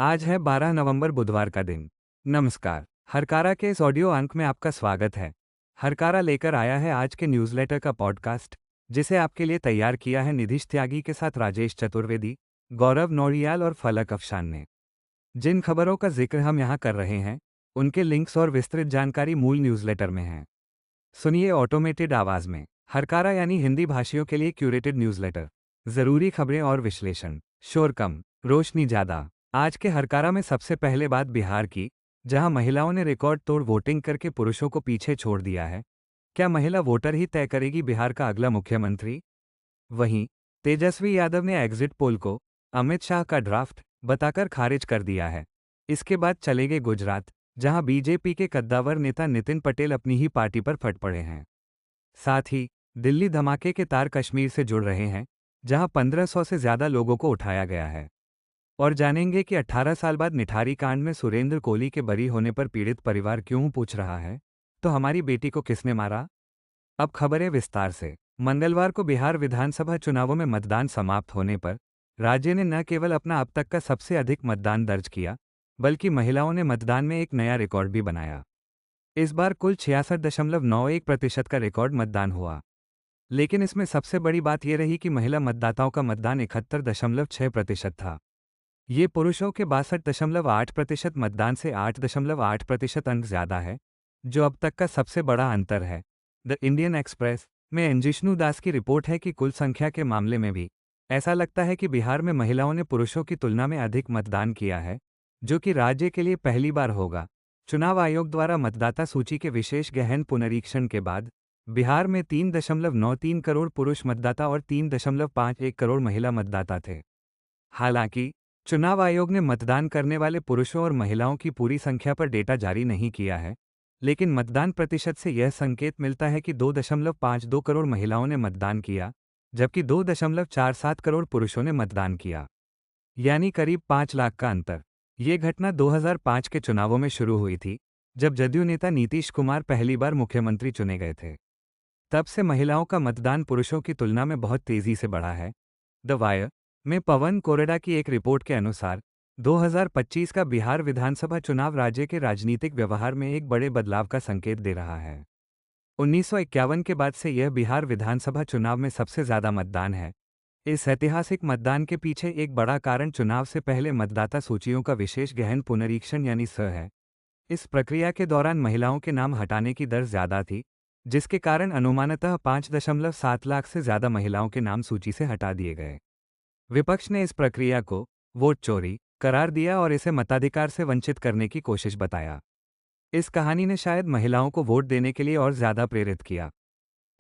आज है 12 नवंबर बुधवार का दिन। नमस्कार। हरकारा के इस ऑडियो अंक में आपका स्वागत है। हरकारा लेकर आया है आज के न्यूज़लेटर का पॉडकास्ट, जिसे आपके लिए तैयार किया है निधिश त्यागी के साथ राजेश चतुर्वेदी, गौरव नौरियाल और फलक अफशान ने। जिन खबरों का जिक्र हम यहाँ कर रहे हैं, उनके लिंक्स और विस्तृत जानकारी मूल न्यूज़लेटर में है। सुनिए ऑटोमेटेड आवाज़ में। हरकारा यानी हिंदी भाषियों के लिए क्यूरेटेड न्यूज़लेटर। ज़रूरी खबरें और विश्लेषण। शोर कम, रोशनी ज़्यादा। आज के हरकारा में सबसे पहले बात बिहार की, जहां महिलाओं ने रिकॉर्ड तोड़ वोटिंग करके पुरुषों को पीछे छोड़ दिया है। क्या महिला वोटर ही तय करेगी बिहार का अगला मुख्यमंत्री? वहीं तेजस्वी यादव ने एग्जिट पोल को अमित शाह का ड्राफ्ट बताकर खारिज कर दिया है। इसके बाद चलेंगे गुजरात, जहां बीजेपी के कद्दावर नेता नितिन पटेल अपनी ही पार्टी पर फट पड़े हैं। साथ ही दिल्ली धमाके के तार कश्मीर से जुड़ रहे हैं, जहां 1500 से ज्यादा लोगों को उठाया गया है। और जानेंगे कि 18 साल बाद निठारी कांड में सुरेंद्र कोहली के बरी होने पर पीड़ित परिवार क्यों पूछ रहा है, तो हमारी बेटी को किसने मारा। अब खबरें विस्तार से। मंगलवार को बिहार विधानसभा चुनावों में मतदान समाप्त होने पर राज्य ने न केवल अपना अब तक का सबसे अधिक मतदान दर्ज किया, बल्कि महिलाओं ने मतदान में एक नया रिकॉर्ड भी बनाया। इस बार कुल 66.91% का रिकॉर्ड मतदान हुआ। लेकिन इसमें सबसे बड़ी बात यह रही कि महिला मतदाताओं का मतदान 71.6% था। ये पुरुषों के 62.8% मतदान से 8.8% अंक ज्यादा है, जो अब तक का सबसे बड़ा अंतर है। द इंडियन एक्सप्रेस में एनजिष्णु दास की रिपोर्ट है कि कुल संख्या के मामले में भी ऐसा लगता है कि बिहार में महिलाओं ने पुरुषों की तुलना में अधिक मतदान किया है, जो कि राज्य के लिए पहली बार होगा। चुनाव आयोग द्वारा मतदाता सूची के विशेष गहन पुनरीक्षण के बाद बिहार में 3.93 करोड़ पुरुष मतदाता और 3.51 करोड़ महिला मतदाता थे। हालांकि चुनाव आयोग ने मतदान करने वाले पुरुषों और महिलाओं की पूरी संख्या पर डेटा जारी नहीं किया है, लेकिन मतदान प्रतिशत से यह संकेत मिलता है कि 2.52 करोड़ महिलाओं ने मतदान किया, जबकि 2.47 करोड़ पुरुषों ने मतदान किया, यानी करीब 5 लाख का अंतर। ये घटना 2005 के चुनावों में शुरू हुई थी, जब जदयू नेता नीतीश कुमार पहली बार मुख्यमंत्री चुने गए थे। तब से महिलाओं का मतदान पुरुषों की तुलना में बहुत तेजी से बढ़ा है। द वायर में पवन कोरेडा की एक रिपोर्ट के अनुसार 2025 का बिहार विधानसभा चुनाव राज्य के राजनीतिक व्यवहार में एक बड़े बदलाव का संकेत दे रहा है। 1951 के बाद से यह बिहार विधानसभा चुनाव में सबसे ज्यादा मतदान है। इस ऐतिहासिक मतदान के पीछे एक बड़ा कारण चुनाव से पहले मतदाता सूचियों का विशेष गहन पुनरीक्षण यानी स है। इस प्रक्रिया के दौरान महिलाओं के नाम हटाने की दर ज्यादा थी, जिसके कारण अनुमानतः 5.7 लाख से ज्यादा महिलाओं के नाम सूची से हटा दिए गए। विपक्ष ने इस प्रक्रिया को वोट चोरी करार दिया और इसे मताधिकार से वंचित करने की कोशिश बताया। इस कहानी ने शायद महिलाओं को वोट देने के लिए और ज्यादा प्रेरित किया।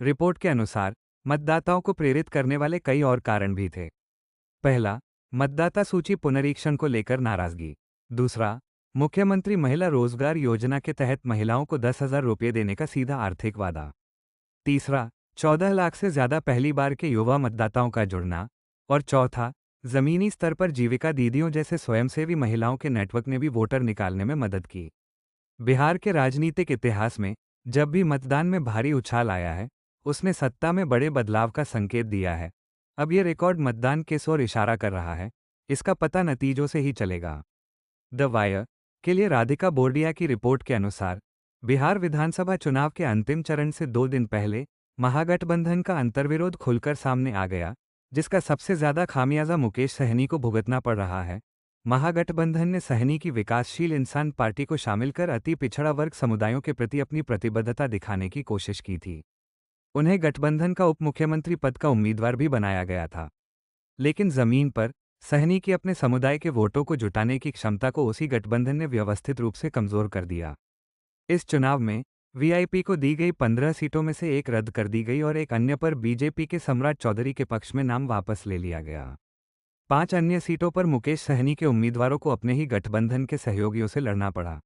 रिपोर्ट के अनुसार मतदाताओं को प्रेरित करने वाले कई और कारण भी थे। पहला, मतदाता सूची पुनरीक्षण को लेकर नाराजगी। दूसरा, मुख्यमंत्री महिला रोजगार योजना के तहत महिलाओं को 10,000 रुपये देने का सीधा आर्थिक वादा। तीसरा, 14 लाख से ज्यादा पहली बार के युवा मतदाताओं का जुड़ना। और चौथा, जमीनी स्तर पर जीविका दीदियों जैसे स्वयंसेवी महिलाओं के नेटवर्क ने भी वोटर निकालने में मदद की। बिहार के राजनीतिक इतिहास में जब भी मतदान में भारी उछाल आया है, उसने सत्ता में बड़े बदलाव का संकेत दिया है। अब यह रिकॉर्ड मतदान किस ओर इशारा कर रहा है, इसका पता नतीजों से ही चलेगा। द वायर के लिए राधिका बोर्डिया की रिपोर्ट के अनुसार बिहार विधानसभा चुनाव के अंतिम चरण से 2 दिन पहले महागठबंधन का अंतर्विरोध खुलकर सामने आ गया, जिसका सबसे ज्यादा खामियाजा मुकेश सहनी को भुगतना पड़ रहा है। महागठबंधन ने सहनी की विकासशील इंसान पार्टी को शामिल कर अति पिछड़ा वर्ग समुदायों के प्रति अपनी प्रतिबद्धता दिखाने की कोशिश की थी। उन्हें गठबंधन का उप मुख्यमंत्री पद का उम्मीदवार भी बनाया गया था। लेकिन जमीन पर सहनी की अपने समुदाय के वोटों को जुटाने की क्षमता को उसी गठबंधन ने व्यवस्थित रूप से कमजोर कर दिया। इस चुनाव में वीआईपी को दी गई 15 सीटों में से एक रद्द कर दी गई और एक अन्य पर बीजेपी के सम्राट चौधरी के पक्ष में नाम वापस ले लिया गया। 5 अन्य सीटों पर मुकेश सहनी के उम्मीदवारों को अपने ही गठबंधन के सहयोगियों से लड़ना पड़ा।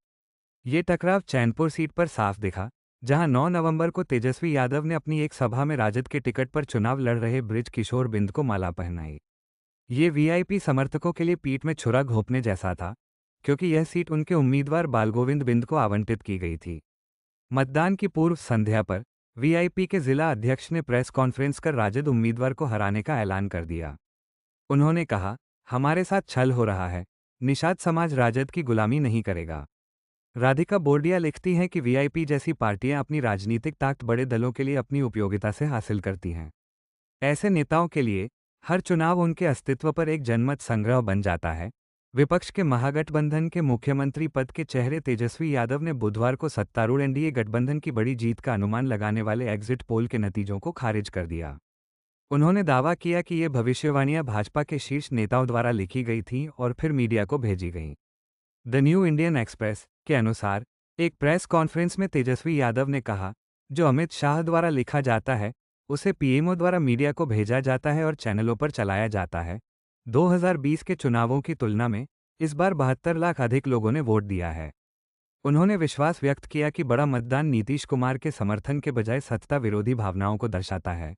ये टकराव चैनपुर सीट पर साफ दिखा, जहां 9 नवंबर को तेजस्वी यादव ने अपनी एक सभा में राजद के टिकट पर चुनाव लड़ रहे बृज किशोर बिंद को माला पहनाई। ये वीआईपी समर्थकों के लिए पीठ में छुरा घोंपने जैसा था, क्योंकि यह सीट उनके उम्मीदवार बालगोविंद बिंद को आवंटित की गई थी। मतदान की पूर्व संध्या पर वीआईपी के जिला अध्यक्ष ने प्रेस कॉन्फ्रेंस कर राजद उम्मीदवार को हराने का ऐलान कर दिया। उन्होंने कहा, हमारे साथ छल हो रहा है, निषाद समाज राजद की गुलामी नहीं करेगा। राधिका बोर्डिया लिखती हैं कि वीआईपी जैसी पार्टियां अपनी राजनीतिक ताकत बड़े दलों के लिए अपनी उपयोगिता से हासिल करती हैं। ऐसे नेताओं के लिए हर चुनाव उनके अस्तित्व पर एक जनमत संग्रह बन जाता है। विपक्ष के महागठबंधन के मुख्यमंत्री पद के चेहरे तेजस्वी यादव ने बुधवार को सत्तारूढ़ एनडीए गठबंधन की बड़ी जीत का अनुमान लगाने वाले एग्जिट पोल के नतीजों को खारिज कर दिया। उन्होंने दावा किया कि ये भविष्यवाणियां भाजपा के शीर्ष नेताओं द्वारा लिखी गई थीं और फिर मीडिया को भेजी गईं। द न्यू इंडियन एक्सप्रेस के अनुसार एक प्रेस कॉन्फ्रेंस में तेजस्वी यादव ने कहा, जो अमित शाह द्वारा लिखा जाता है उसे पीएमओ द्वारा मीडिया को भेजा जाता है और चैनलों पर चलाया जाता है। 2020 के चुनावों की तुलना में इस बार 72 लाख अधिक लोगों ने वोट दिया है। उन्होंने विश्वास व्यक्त किया कि बड़ा मतदान नीतीश कुमार के समर्थन के बजाय सत्ता विरोधी भावनाओं को दर्शाता है।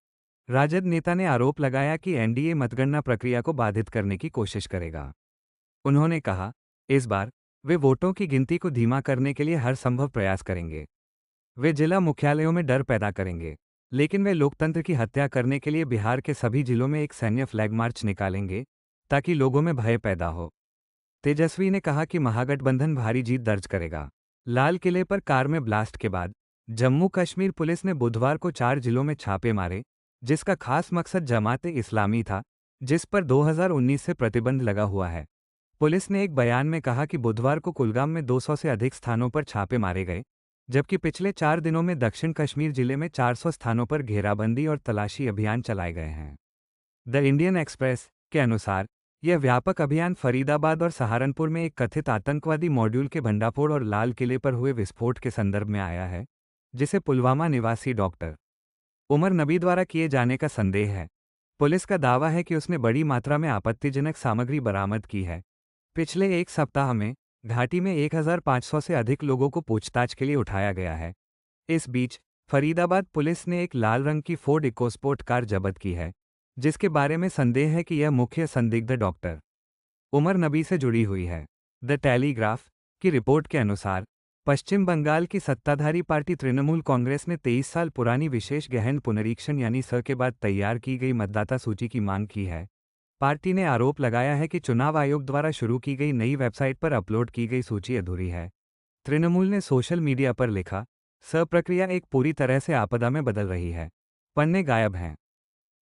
राजद नेता ने आरोप लगाया कि एनडीए मतगणना प्रक्रिया को बाधित करने की कोशिश करेगा। उन्होंने कहा, इस बार वे वोटों की गिनती को धीमा करने के लिए हर संभव प्रयास करेंगे। वे जिला मुख्यालयों में डर पैदा करेंगे, लेकिन वे लोकतंत्र की हत्या करने के लिए बिहार के सभी जिलों में एक सैन्य फ्लैग मार्च निकालेंगे ताकि लोगों में भय पैदा हो। तेजस्वी ने कहा कि महागठबंधन भारी जीत दर्ज करेगा। लाल किले पर कार में ब्लास्ट के बाद जम्मू कश्मीर पुलिस ने बुधवार को 4 जिलों में छापे मारे, जिसका खास मकसद जमात इस्लामी था, जिस पर 2019 से प्रतिबंध लगा हुआ है। पुलिस ने एक बयान में कहा कि बुधवार को कुलगाम में 200 से अधिक स्थानों पर छापे मारे गए, जबकि पिछले 4 दिनों में दक्षिण कश्मीर जिले में 400 स्थानों पर घेराबंदी और तलाशी अभियान चलाए गए हैं। द इंडियन एक्सप्रेस के अनुसार यह व्यापक अभियान फरीदाबाद और सहारनपुर में एक कथित आतंकवादी मॉड्यूल के भंडाफोड़ और लाल किले पर हुए विस्फोट के संदर्भ में आया है, जिसे पुलवामा निवासी डॉक्टर उमर नबी द्वारा किए जाने का संदेह है। पुलिस का दावा है कि उसने बड़ी मात्रा में आपत्तिजनक सामग्री बरामद की है। पिछले एक सप्ताह में घाटी में 1500 से अधिक लोगों को पूछताछ के लिए उठाया गया है। इस बीच फरीदाबाद पुलिस ने एक लाल रंग की फोर्ड इकोस्पोर्ट कार जब्त की है, जिसके बारे में संदेह है कि यह मुख्य संदिग्ध डॉक्टर उमर नबी से जुड़ी हुई है। द टेलीग्राफ की रिपोर्ट के अनुसार पश्चिम बंगाल की सत्ताधारी पार्टी तृणमूल कांग्रेस ने 23 साल पुरानी विशेष गहन पुनरीक्षण यानी स के बाद तैयार की गई मतदाता सूची की मांग की है। पार्टी ने आरोप लगाया है कि चुनाव आयोग द्वारा शुरू की गई नई वेबसाइट पर अपलोड की गई सूची अधूरी है। तृणमूल ने सोशल मीडिया पर लिखा, प्रक्रिया एक पूरी तरह से आपदा में बदल रही है। पन्ने गायब हैं।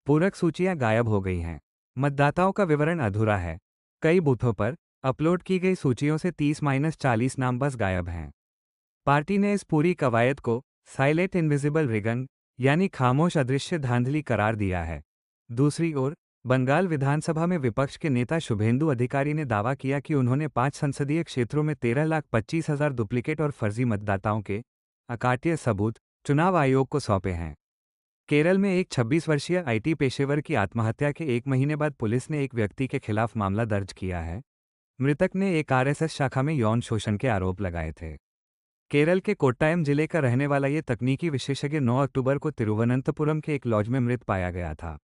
पूरक सूचियां गायब हो गई हैं। मतदाताओं का विवरण अधूरा है। कई बूथों पर अपलोड की गई सूचियों से 30-40 नाम बस गायब हैं। पार्टी ने इस पूरी कवायद को साइलेंट इनविजिबल रिगन यानी खामोश अदृश्य धांधली करार दिया है। दूसरी ओर बंगाल विधानसभा में विपक्ष के नेता शुभेंदु अधिकारी ने दावा किया कि उन्होंने 5 संसदीय क्षेत्रों में 13,25,000 डुप्लीकेट और फर्जी मतदाताओं के अकाट्य सबूत चुनाव आयोग को सौंपे हैं। केरल में एक 26 वर्षीय आईटी पेशेवर की आत्महत्या के 1 महीने बाद पुलिस ने एक व्यक्ति के खिलाफ मामला दर्ज किया है। मृतक ने एक आरएसएस शाखा में यौन शोषण के आरोप लगाए थे। केरल के कोट्टायम जिले का रहने वाला ये तकनीकी विशेषज्ञ 9 अक्टूबर को तिरुवनंतपुरम के एक लॉज में मृत पाया गया था।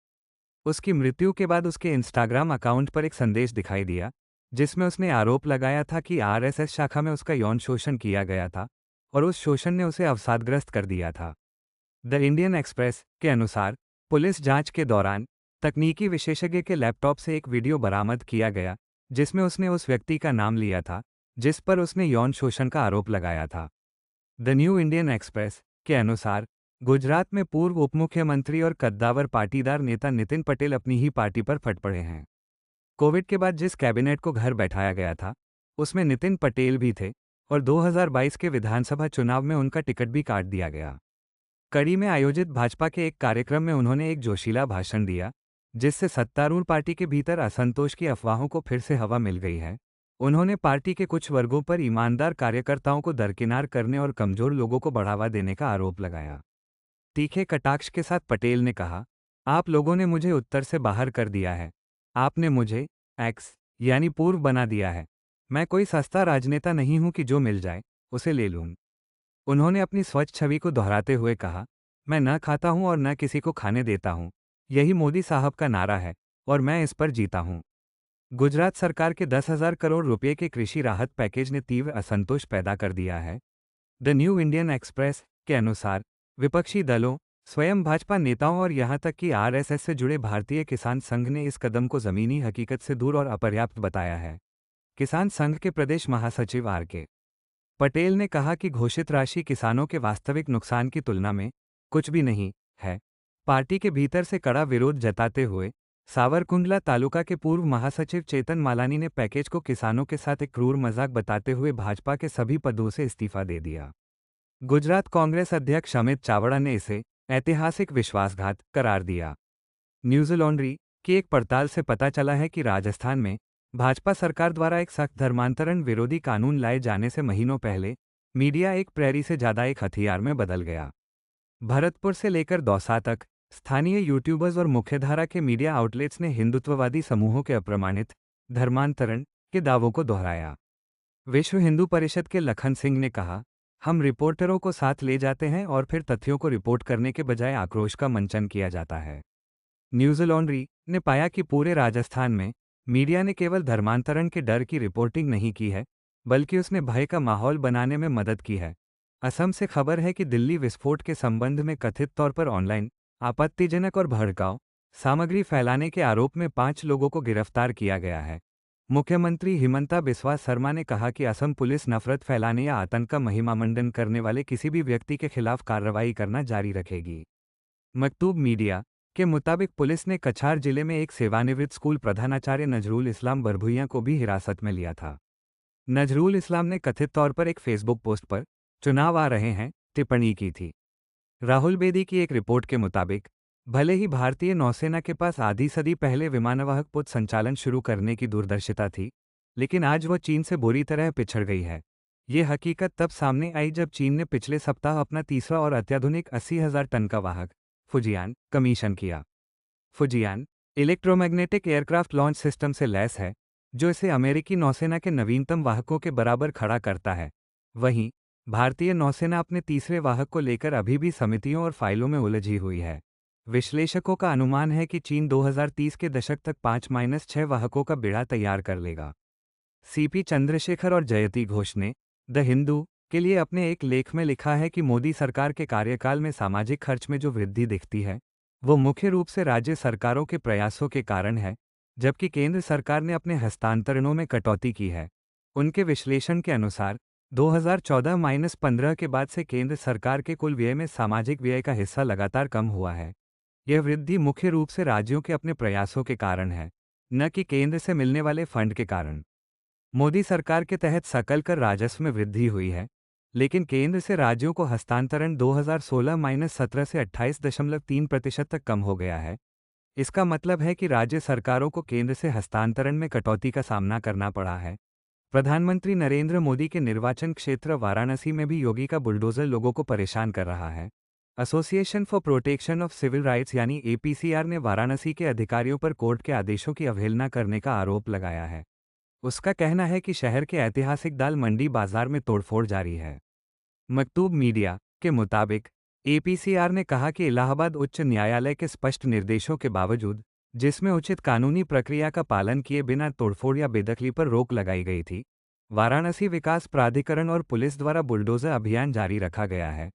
उसकी मृत्यु के बाद उसके इंस्टाग्राम अकाउंट पर एक संदेश दिखाई दिया, जिसमें उसने आरोप लगाया था कि आरएसएस शाखा में उसका यौन शोषण किया गया था और उस शोषण ने उसे अवसादग्रस्त कर दिया था। द इंडियन एक्सप्रेस के अनुसार पुलिस जांच के दौरान तकनीकी विशेषज्ञ के लैपटॉप से एक वीडियो बरामद किया गया, जिसमें उसने उस व्यक्ति का नाम लिया था जिस पर उसने यौन शोषण का आरोप लगाया था। द न्यू इंडियन एक्सप्रेस के अनुसार गुजरात में पूर्व उपमुख्यमंत्री और कद्दावर पाटीदार नेता नितिन पटेल अपनी ही पार्टी पर फट पड़े हैं। कोविड के बाद जिस कैबिनेट को घर बैठाया गया था, उसमें नितिन पटेल भी थे और 2022 के विधानसभा चुनाव में उनका टिकट भी काट दिया गया। कड़ी में आयोजित भाजपा के एक कार्यक्रम में उन्होंने एक जोशीला भाषण दिया, जिससे सत्तारूढ़ पार्टी के भीतर असंतोष की अफवाहों को फिर से हवा मिल गई है। उन्होंने पार्टी के कुछ वर्गों पर ईमानदार कार्यकर्ताओं को दरकिनार करने और कमजोर लोगों को बढ़ावा देने का आरोप लगाया। तीखे कटाक्ष के साथ पटेल ने कहा, आप लोगों ने मुझे उत्तर से बाहर कर दिया है। आपने मुझे एक्स यानी पूर्व बना दिया है। मैं कोई सस्ता राजनेता नहीं हूं कि जो मिल जाए उसे ले लूं। उन्होंने अपनी स्वच्छ छवि को दोहराते हुए कहा, मैं न खाता हूं और न किसी को खाने देता हूं। यही मोदी साहब का नारा है और मैं इस पर जीता हूं। गुजरात सरकार के 10,000 करोड़ रुपए के कृषि राहत पैकेज ने तीव्र असंतोष पैदा कर दिया है। द न्यू इंडियन एक्सप्रेस के अनुसार विपक्षी दलों, स्वयं भाजपा नेताओं और यहां तक कि आरएसएस से जुड़े भारतीय किसान संघ ने इस कदम को जमीनी हकीकत से दूर और अपर्याप्त बताया है। किसान संघ के प्रदेश महासचिव आर.के. पटेल ने कहा कि घोषित राशि किसानों के वास्तविक नुकसान की तुलना में कुछ भी नहीं है। पार्टी के भीतर से कड़ा विरोध जताते हुए सावरकुंडला तालुका के पूर्व महासचिव चेतन मालानी ने पैकेज को किसानों के साथ एक क्रूर मजाक बताते हुए भाजपा के सभी पदों से इस्तीफा दे दिया। गुजरात कांग्रेस अध्यक्ष अमित चावड़ा ने इसे ऐतिहासिक विश्वासघात करार दिया। न्यूज़ लॉन्ड्री की एक पड़ताल से पता चला है कि राजस्थान में भाजपा सरकार द्वारा एक सख्त धर्मांतरण विरोधी कानून लाए जाने से महीनों पहले मीडिया एक प्रहरी से ज्यादा एक हथियार में बदल गया। भरतपुर से लेकर दौसा तक स्थानीय यूट्यूबर्स और मुख्यधारा के मीडिया आउटलेट्स ने हिंदुत्ववादी समूहों के अप्रमाणित धर्मांतरण के दावों को दोहराया। विश्व हिंदू परिषद के लखन सिंह ने कहा, हम रिपोर्टरों को साथ ले जाते हैं और फिर तथ्यों को रिपोर्ट करने के बजाय आक्रोश का मंचन किया जाता है। न्यूज़ लॉन्ड्री ने पाया कि पूरे राजस्थान में मीडिया ने केवल धर्मांतरण के डर की रिपोर्टिंग नहीं की है, बल्कि उसने भय का माहौल बनाने में मदद की है। असम से खबर है कि दिल्ली विस्फोट के संबंध में कथित तौर पर ऑनलाइन आपत्तिजनक और भड़काऊ सामग्री फैलाने के आरोप में 5 लोगों को गिरफ्तार किया गया है। मुख्यमंत्री हिमंता बिस्वा शर्मा ने कहा कि असम पुलिस नफरत फैलाने या आतंक का महिमामंडन करने वाले किसी भी व्यक्ति के खिलाफ कार्रवाई करना जारी रखेगी। मकतूब मीडिया के मुताबिक पुलिस ने कछार जिले में एक सेवानिवृत्त स्कूल प्रधानाचार्य नजरुल इस्लाम बरभुइया को भी हिरासत में लिया था। नजरुल इस्लाम ने कथित तौर पर एक फेसबुक पोस्ट पर चुनाव आ रहे हैं टिप्पणी की थी। राहुल बेदी की एक रिपोर्ट के मुताबिक भले ही भारतीय नौसेना के पास आधी सदी पहले विमानवाहक पोत संचालन शुरू करने की दूरदर्शिता थी, लेकिन आज वह चीन से बुरी तरह पिछड़ गई है। ये हकीकत तब सामने आई जब चीन ने पिछले सप्ताह अपना तीसरा और अत्याधुनिक 80,000 टन का वाहक फुजियान कमीशन किया। Fujian electromagnetic aircraft launch system से लैस है, जो इसे अमेरिकी नौसेना के नवीनतम वाहकों के बराबर खड़ा करता है। वहीं भारतीय नौसेना अपने तीसरे वाहक को लेकर अभी भी समितियों और फाइलों में उलझी हुई है। विश्लेषकों का अनुमान है कि चीन 2030 के दशक तक 5-6 वाहकों का बेड़ा तैयार कर लेगा। सीपी चंद्रशेखर और जयति घोष ने द हिंदू के लिए अपने एक लेख में लिखा है कि मोदी सरकार के कार्यकाल में सामाजिक खर्च में जो वृद्धि दिखती है, वो मुख्य रूप से राज्य सरकारों के प्रयासों के कारण है, जबकि केंद्र सरकार ने अपने हस्तांतरणों में कटौती की है। उनके विश्लेषण के अनुसार 2014-15 के बाद से केंद्र सरकार के कुल व्यय में सामाजिक व्यय का हिस्सा लगातार कम हुआ है। यह वृद्धि मुख्य रूप से राज्यों के अपने प्रयासों के कारण है, न कि केंद्र से मिलने वाले फंड के कारण। मोदी सरकार के तहत सकल कर राजस्व में वृद्धि हुई है, लेकिन केंद्र से राज्यों को हस्तांतरण 2016-17 से 28.3% तक कम हो गया है। इसका मतलब है कि राज्य सरकारों को केंद्र से हस्तांतरण में कटौती का सामना करना पड़ा है। प्रधानमंत्री नरेंद्र मोदी के निर्वाचन क्षेत्र वाराणसी में भी योगी का बुलडोजर लोगों को परेशान कर रहा है। Association for protection of civil rights यानी एपीसीआर ने वाराणसी के अधिकारियों पर कोर्ट के आदेशों की अवहेलना करने का आरोप लगाया है। उसका कहना है कि शहर के ऐतिहासिक दाल मंडी बाजार में तोड़फोड़ जारी है। मकतूब मीडिया के मुताबिक एपीसीआर ने कहा कि इलाहाबाद उच्च न्यायालय के स्पष्ट निर्देशों के बावजूद, जिसमें उचित कानूनी प्रक्रिया का पालन किए बिना तोड़फोड़ या बेदखली पर रोक लगाई गई थी, वाराणसी विकास प्राधिकरण और पुलिस द्वारा बुलडोजर अभियान जारी रखा गया है।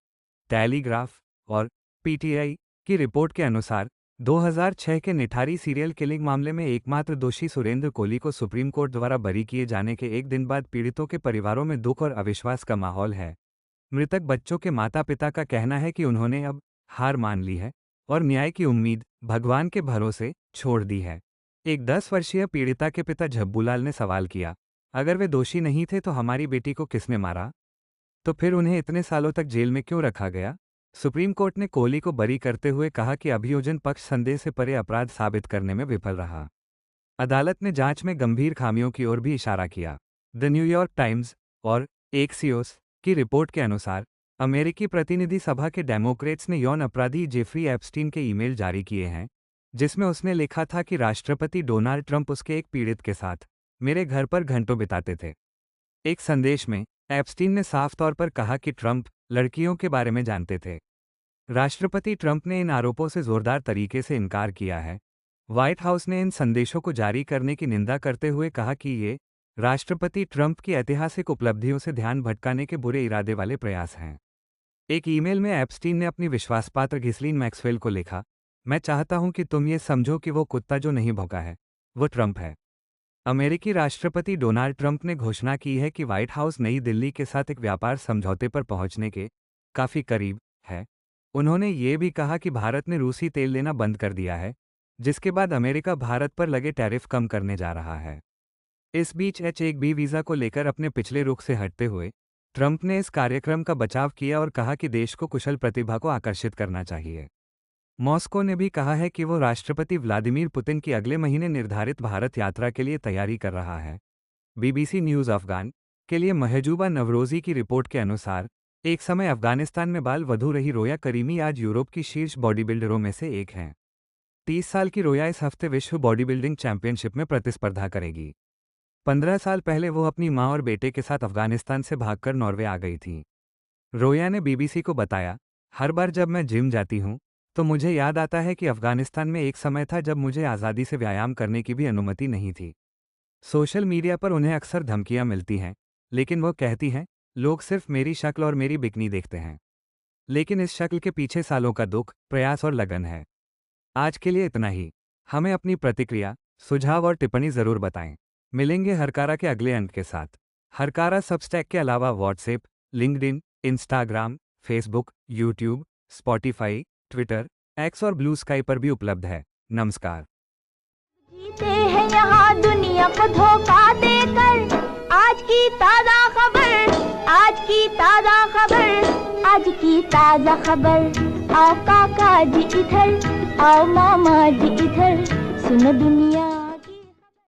टेलीग्राफ और पीटीआई की रिपोर्ट के अनुसार 2006 के निठारी सीरियल किलिंग मामले में एकमात्र दोषी सुरेंद्र कोहली को सुप्रीम कोर्ट द्वारा बरी किए जाने के एक दिन बाद पीड़ितों के परिवारों में दुख और अविश्वास का माहौल है। मृतक बच्चों के माता पिता का कहना है कि उन्होंने अब हार मान ली है और न्याय की उम्मीद भगवान के भरोसे छोड़ दी है। एक 10 वर्षीय पीड़िता के पिता झब्बूलाल ने सवाल किया, अगर वे दोषी नहीं थे तो हमारी बेटी को किसने मारा? तो फिर उन्हें इतने सालों तक जेल में क्यों रखा गया? सुप्रीम कोर्ट ने कोहली को बरी करते हुए कहा कि अभियोजन पक्ष संदेह से परे अपराध साबित करने में विफल रहा। अदालत ने जांच में गंभीर खामियों की ओर भी इशारा किया। द न्यूयॉर्क टाइम्स और एक्सियोस की रिपोर्ट के अनुसार अमेरिकी प्रतिनिधि सभा के डेमोक्रेट्स ने यौन अपराधी जेफरी एप्स्टीन के ईमेल जारी किए हैं, जिसमें उसने लिखा था कि राष्ट्रपति डोनाल्ड ट्रंप उसके एक पीड़ित के साथ मेरे घर पर घंटों बिताते थे। एक संदेश में एप्स्टीन ने साफ तौर पर कहा कि ट्रंप लड़कियों के बारे में जानते थे। राष्ट्रपति ट्रंप ने इन आरोपों से जोरदार तरीके से इनकार किया है। व्हाइट हाउस ने इन संदेशों को जारी करने की निंदा करते हुए कहा कि ये राष्ट्रपति ट्रंप की ऐतिहासिक उपलब्धियों से ध्यान भटकाने के बुरे इरादे वाले प्रयास हैं। एक ईमेल में एप्स्टीन ने अपनी विश्वासपात्र घिसलीन मैक्सवेल को लिखा, मैं चाहता हूं कि तुम ये समझो कि वो कुत्ता जो नहीं भौंका है, वो ट्रंप है। अमेरिकी राष्ट्रपति डोनाल्ड ट्रंप ने घोषणा की है कि व्हाइट हाउस नई दिल्ली के साथ एक व्यापार समझौते पर पहुंचने के काफी करीब है। उन्होंने ये भी कहा कि भारत ने रूसी तेल लेना बंद कर दिया है, जिसके बाद अमेरिका भारत पर लगे टैरिफ कम करने जा रहा है। इस बीच H-1B वीज़ा को लेकर अपने पिछले रुख से हटते हुए ट्रंप ने इस कार्यक्रम का बचाव किया और कहा कि देश को कुशल प्रतिभा को आकर्षित करना चाहिए। मॉस्को ने भी कहा है कि वो राष्ट्रपति व्लादिमीर पुतिन की अगले महीने निर्धारित भारत यात्रा के लिए तैयारी कर रहा है। BBC न्यूज़ अफगान के लिए महजूबा नवरोजी की रिपोर्ट के अनुसार एक समय अफगानिस्तान में बाल वधू रही रोया करीमी आज यूरोप की शीर्ष बॉडी बिल्डरों में से एक हैं। 30 साल की रोया इस हफ्ते विश्व बॉडी बिल्डिंग चैंपियनशिप में प्रतिस्पर्धा करेगी। 15 साल पहले वो अपनी मां और बेटे के साथ अफगानिस्तान से भागकर नॉर्वे आ गई थी। रोया ने BBC को बताया, हर बार जब मैं जिम जाती हूं तो मुझे याद आता है कि अफगानिस्तान में एक समय था जब मुझे आज़ादी से व्यायाम करने की भी अनुमति नहीं थी। सोशल मीडिया पर उन्हें अक्सर धमकियां मिलती हैं, लेकिन वो कहती हैं, लोग सिर्फ मेरी शक्ल और मेरी बिकनी देखते हैं, लेकिन इस शक्ल के पीछे सालों का दुख, प्रयास और लगन है। आज के लिए इतना ही। हमें अपनी प्रतिक्रिया, सुझाव और टिप्पणी ज़रूर बताएं। मिलेंगे हरकारा के अगले अंक के साथ। हरकारा सबस्टैक के अलावा WhatsApp, LinkedIn, Instagram, Facebook, YouTube, Spotify, Twitter, x और ब्लू स्काई पर भी उपलब्ध है। नमस्कार। जीते हैं यहाँ दुनिया को धोखा देकर। आज की ताजा खबर, आज की ताजा खबर, आज की ताजा खबर। आओ काका जी इधर, आओ मामा जी इधर, सुनो दुनिया।